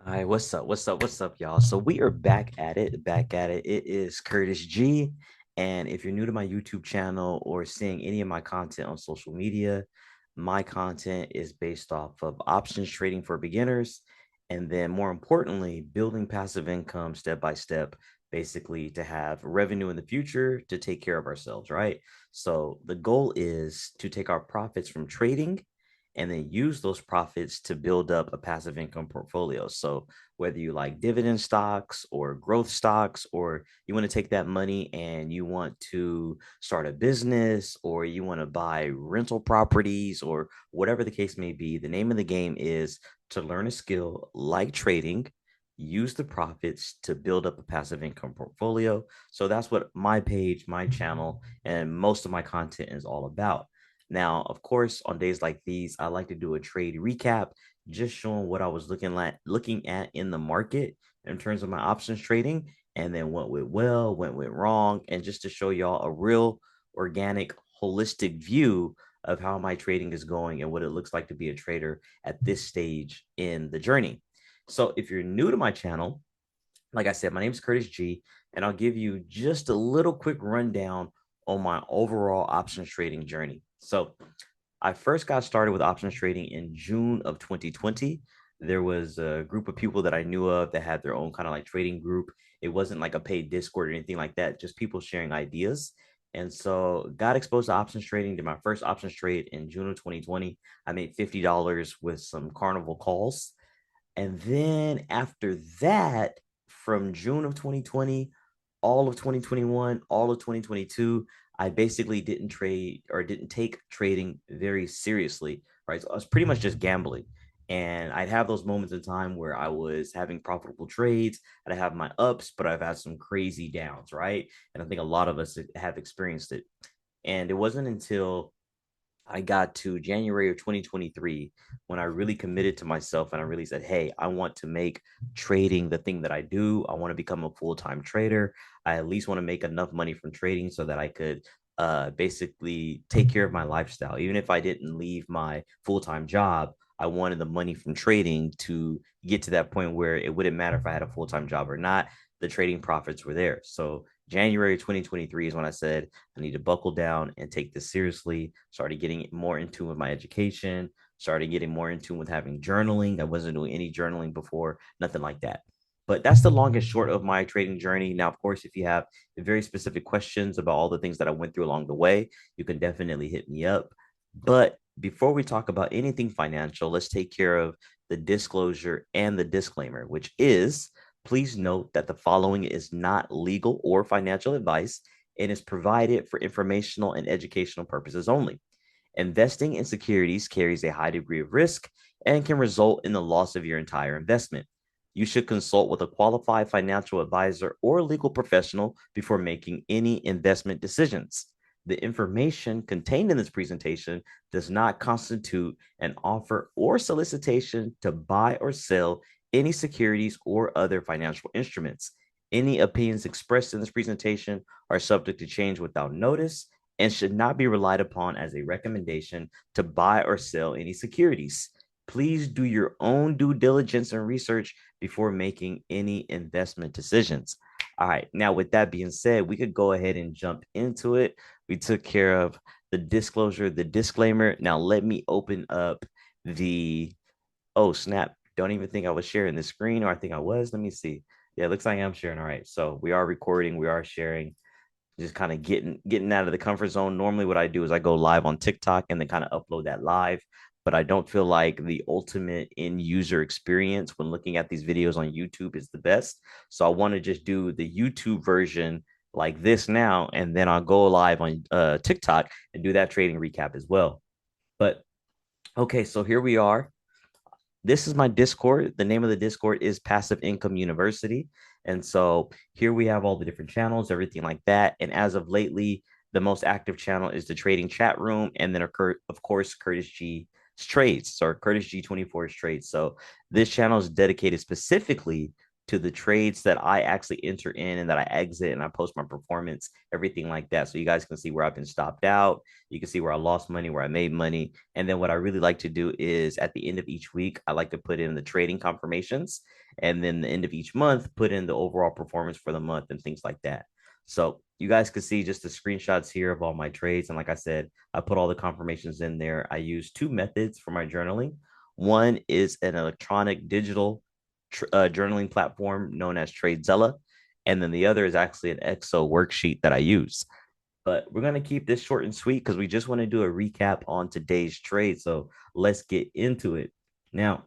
Hi, what's up? What's up, y'all? So we are back at it. It is Curtis G. And if you're new to my YouTube channel or seeing any of my content on social media, my content is based off of options trading for beginners. And then more importantly, building passive income step by step, basically to have revenue in the future to take care of ourselves, right? So the goal is to take our profits from trading and then use those profits to build up a passive income portfolio. So whether you like dividend stocks or growth stocks, or you want to take that money and you want to start a business, or you want to buy rental properties, or whatever the case may be, the name of the game is to learn a skill like trading, use the profits to build up a passive income portfolio. So that's what my page, my channel, and most of my content is all about. Now, of course, on days like these, I like to do a trade recap, just showing what I was looking at in the market in terms of my options trading, and then what went well, what went wrong, and just to show y'all a real organic, holistic view of how my trading is going and what it looks like to be a trader at this stage in the journey. So, if you're new to my channel, like I said, my name is Curtis G, and I'll give you just a little quick rundown on my overall options trading journey. So, I first got started with options trading in June of 2020. There was a group of people that I knew of that had their own kind of like trading group. It wasn't like a paid Discord or anything like that, just people sharing ideas. And so got exposed to options trading. Did my first options trade in June of 2020. I made $50 with some Carnival calls. And then after that, from June of 2020, all of 2021, all of 2022, I basically didn't trade or didn't take trading very seriously, right? So I was pretty much just gambling. And I'd have those moments in time where I was having profitable trades. I'd have my ups, but I've had some crazy downs, right? And I think a lot of us have experienced it. And it wasn't until I got to January of 2023 when I really committed to myself and I really said, hey, I want to make trading the thing that I do. I want to become a full time trader. I at least want to make enough money from trading so that I could basically take care of my lifestyle. Even if I didn't leave my full time job, I wanted the money from trading to get to that point where it wouldn't matter if I had a full time job or not. The trading profits were there. So January 2023 is when I said, I need to buckle down and take this seriously. Started getting more in tune with my education, started getting more in tune with having journaling. I wasn't doing any journaling before, nothing like that. But that's the long and short of my trading journey. Now, of course, if you have very specific questions about all the things that I went through along the way, you can definitely hit me up. But before we talk about anything financial, let's take care of the disclosure and the disclaimer, which is please note that the following is not legal or financial advice and is provided for informational and educational purposes only. Investing in securities carries a high degree of risk and can result in the loss of your entire investment. You should consult with a qualified financial advisor or legal professional before making any investment decisions. The information contained in this presentation does not constitute an offer or solicitation to buy or sell any securities or other financial instruments. Any opinions expressed in this presentation are subject to change without notice and should not be relied upon as a recommendation to buy or sell any securities. Please do your own due diligence and research before making any investment decisions. All right, now with that being said, we could go ahead and jump into it. We took care of the disclosure, the disclaimer. Now let me open up the, oh snap, don't even think I was sharing the screen, or I think I was. Let me see. Yeah, it looks like I'm sharing. All right, so we are recording, we are sharing, just kind of getting out of the comfort zone. Normally, what I do is I go live on TikTok and then kind of upload that live. But I don't feel like the ultimate end user experience when looking at these videos on YouTube is the best. So I want to just do the YouTube version like this now, and then I'll go live on TikTok and do that trading recap as well. But okay, so here we are. This is my Discord. The name of the Discord is Passive Income University. And so here we have all the different channels, everything like that. And as of lately, the most active channel is the trading chat room. And then, of course, Curtis G trades, or Curtis G 24's trades. So this channel is dedicated specifically to the trades that I actually enter in and that I exit, and I post my performance, everything like that. So you guys can see where I've been stopped out. You can see where I lost money, where I made money. And then what I really like to do is at the end of each week, I like to put in the trading confirmations. And then the end of each month, put in the overall performance for the month and things like that. So you guys can see just the screenshots here of all my trades. And like I said, I put all the confirmations in there. I use two methods for my journaling. One is an electronic digital journaling platform known as TradeZella. And then the other is actually an Excel worksheet that I use. But we're going to keep this short and sweet because we just want to do a recap on today's trade. So let's get into it. Now,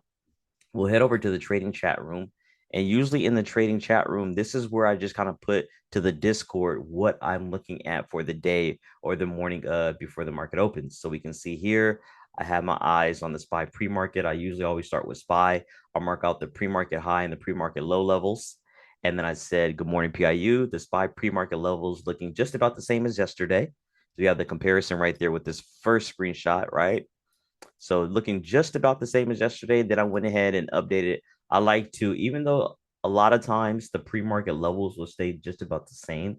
we'll head over to the trading chat room. And usually in the trading chat room, this is where I just kind of put to the Discord what I'm looking at for the day or the morning before the market opens. So we can see here, I have my eyes on the SPY pre-market. I usually always start with SPY. I'll mark out the pre-market high and the pre-market low levels. And then I said, good morning, PIU. The SPY pre-market levels looking just about the same as yesterday. So you have the comparison right there with this first screenshot, right? So looking just about the same as yesterday, then I went ahead and updated. I like to, even though a lot of times the pre-market levels will stay just about the same,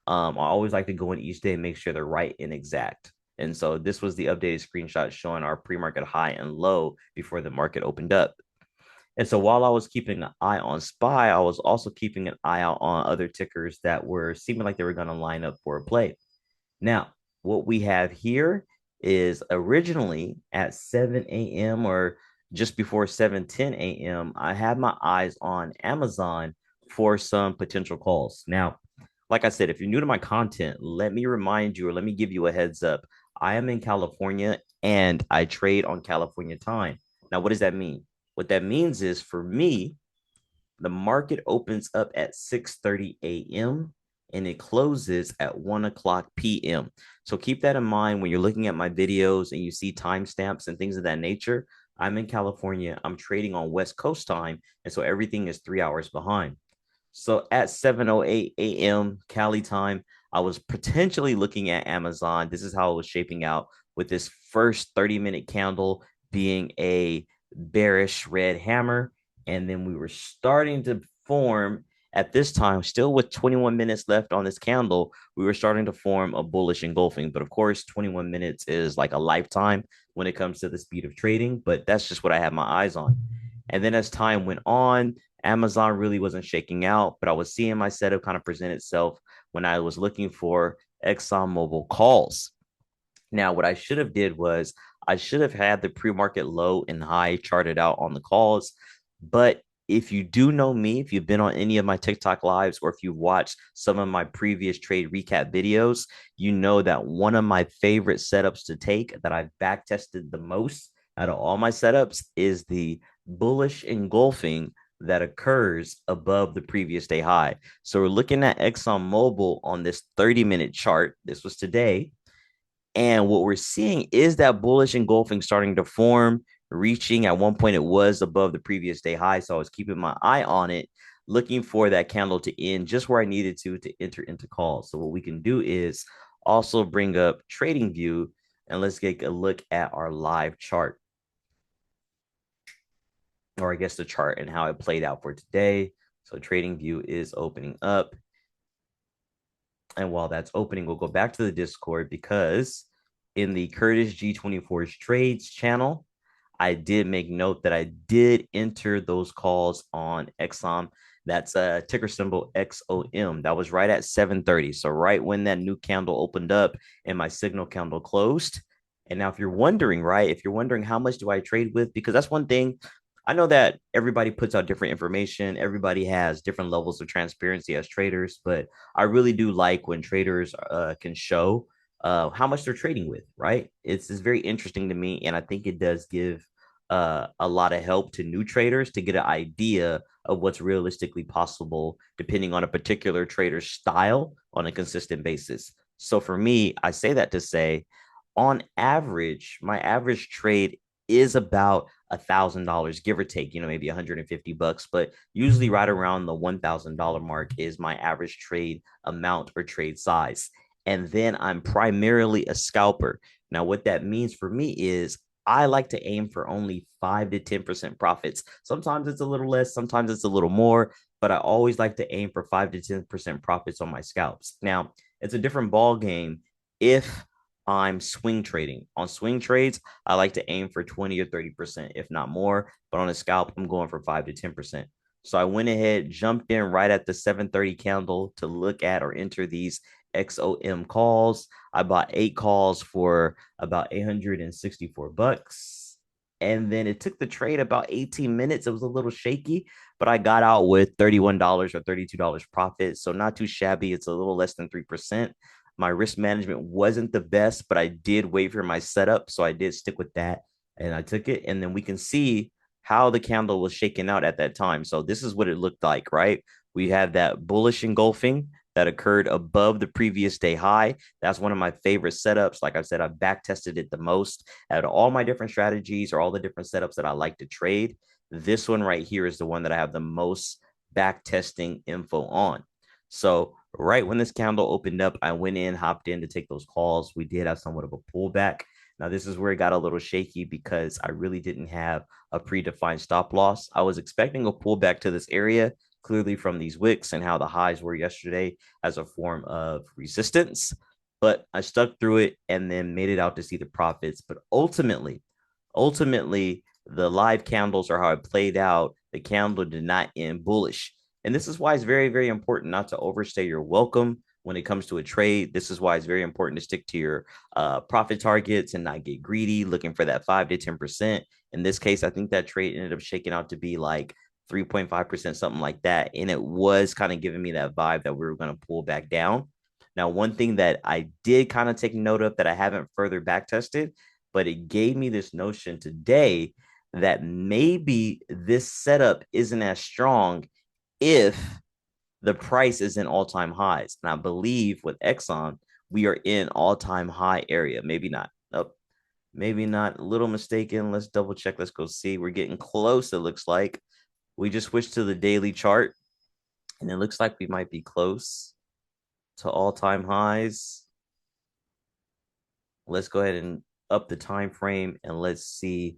I always like to go in each day and make sure they're right and exact. And so this was the updated screenshot showing our pre-market high and low before the market opened up. And so while I was keeping an eye on SPY, I was also keeping an eye out on other tickers that were seeming like they were going to line up for a play. Now, what we have here is originally at 7 a.m. or just before 7:10 a.m., I had my eyes on Amazon for some potential calls. Now, like I said, if you're new to my content, let me remind you or let me give you a heads up. I am in California and I trade on California time. Now, what does that mean? What that means is for me, the market opens up at 6:30 a.m. and it closes at 1 o'clock p.m. So keep that in mind when you're looking at my videos and you see timestamps and things of that nature. I'm in California. I'm trading on West Coast time. And so everything is 3 hours behind. So at 7:08 a.m. Cali time, I was potentially looking at Amazon. This is how it was shaping out with this first 30-minute candle being a bearish red hammer. And then we were starting to form at this time, still with 21 minutes left on this candle, we were starting to form a bullish engulfing. But of course, 21 minutes is like a lifetime when it comes to the speed of trading. But that's just what I had my eyes on. And then as time went on, Amazon really wasn't shaking out, but I was seeing my setup kind of present itself when I was looking for Exxon Mobil calls. Now, what I should have did was I should have had the pre-market low and high charted out on the calls. But if you do know me, if you've been on any of my TikTok lives or if you've watched some of my previous trade recap videos, you know that one of my favorite setups to take that I've back tested the most out of all my setups is the bullish engulfing that occurs above the previous day high. So we're looking at ExxonMobil on this 30-minute chart. This was today. And what we're seeing is that bullish engulfing starting to form, reaching at one point it was above the previous day high. So I was keeping my eye on it, looking for that candle to end just where I needed to enter into calls. So what we can do is also bring up trading view and let's take a look at our live chart, or I guess the chart and how it played out for today. So trading view is opening up. And while that's opening, we'll go back to the Discord because in the Curtis G24's trades channel, I did make note that I did enter those calls on XOM. That's a ticker symbol XOM. That was right at 7:30. So right when that new candle opened up and my signal candle closed. And now if you're wondering, right, if you're wondering how much do I trade with, because that's one thing I know that everybody puts out different information. Everybody has different levels of transparency as traders, but I really do like when traders can show how much they're trading with, right? It's very interesting to me. And I think it does give a lot of help to new traders to get an idea of what's realistically possible depending on a particular trader's style on a consistent basis. So for me, I say that to say, on average, my average trade is about $1,000, give or take, maybe 150 bucks, but usually right around the $1,000 mark is my average trade amount or trade size. And then I'm primarily a scalper. Now, what that means for me is I like to aim for only 5 to 10% profits. Sometimes it's a little less, sometimes it's a little more, but I always like to aim for 5 to 10% profits on my scalps. Now, it's a different ball game if I'm swing trading. On swing trades, I like to aim for 20 or 30%, if not more. But on a scalp, I'm going for 5 to 10%. So I went ahead, jumped in right at the 7:30 candle to look at or enter these XOM calls. I bought 8 calls for about 864 bucks. And then it took the trade about 18 minutes. It was a little shaky, but I got out with $31 or $32 profit. So not too shabby. It's a little less than 3%. My risk management wasn't the best, but I did wait for my setup. So I did stick with that and I took it. And then we can see how the candle was shaking out at that time. So this is what it looked like, right? We have that bullish engulfing that occurred above the previous day high. That's one of my favorite setups. Like I said, I've back tested it the most out of all my different strategies or all the different setups that I like to trade. This one right here is the one that I have the most back testing info on. So right when this candle opened up, I went in, hopped in to take those calls. We did have somewhat of a pullback. Now, this is where it got a little shaky because I really didn't have a predefined stop loss. I was expecting a pullback to this area, clearly from these wicks and how the highs were yesterday as a form of resistance. But I stuck through it and then made it out to see the profits. But ultimately, the live candles are how it played out. The candle did not end bullish. And this is why it's very, very important not to overstay your welcome when it comes to a trade. This is why it's very important to stick to your profit targets and not get greedy, looking for that 5 to 10%. In this case, I think that trade ended up shaking out to be like 3.5%, something like that. And it was kind of giving me that vibe that we were going to pull back down. Now, one thing that I did kind of take note of that I haven't further back tested, but it gave me this notion today that maybe this setup isn't as strong if the price is in all-time highs. And I believe with Exxon, we are in all-time high area. Maybe not. Nope. Maybe not. A little mistaken. Let's double check. Let's go see. We're getting close, it looks like. We just switched to the daily chart, and it looks like we might be close to all-time highs. Let's go ahead and up the time frame, and let's see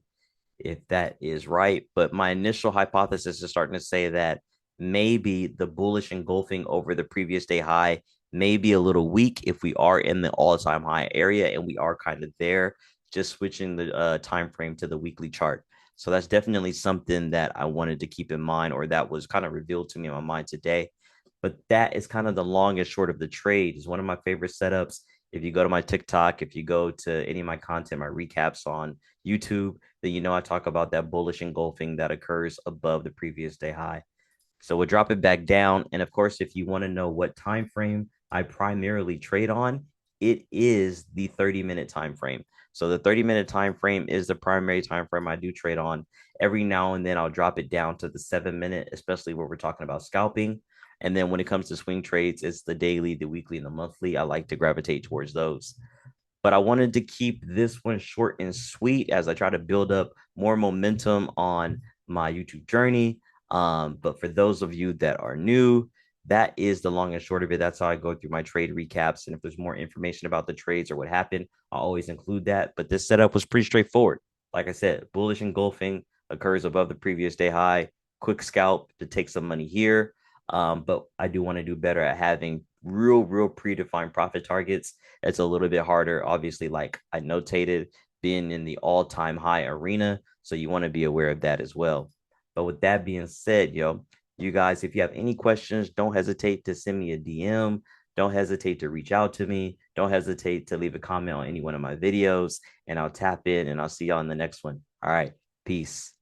if that is right. But my initial hypothesis is starting to say that maybe the bullish engulfing over the previous day high may be a little weak if we are in the all-time high area, and we are kind of there, just switching the time frame to the weekly chart. So that's definitely something that I wanted to keep in mind, or that was kind of revealed to me in my mind today. But that is kind of the long and short of the trade. Is one of my favorite setups. If you go to my TikTok, if you go to any of my content, my recaps on YouTube, then you know I talk about that bullish engulfing that occurs above the previous day high. So we'll drop it back down. And of course, if you want to know what time frame I primarily trade on, it is the 30-minute time frame. So the 30-minute time frame is the primary time frame I do trade on. Every now and then I'll drop it down to the 7-minute, especially where we're talking about scalping. And then when it comes to swing trades, it's the daily, the weekly, and the monthly. I like to gravitate towards those. But I wanted to keep this one short and sweet as I try to build up more momentum on my YouTube journey. But for those of you that are new, that is the long and short of it. That's how I go through my trade recaps. And if there's more information about the trades or what happened, I'll always include that. But this setup was pretty straightforward. Like I said, bullish engulfing occurs above the previous day high, quick scalp to take some money here. But I do want to do better at having real predefined profit targets. It's a little bit harder, obviously, like I notated, being in the all-time high arena. So you want to be aware of that as well. But with that being said, you guys, if you have any questions, don't hesitate to send me a DM. Don't hesitate to reach out to me. Don't hesitate to leave a comment on any one of my videos, and I'll tap in and I'll see y'all in the next one. All right. Peace.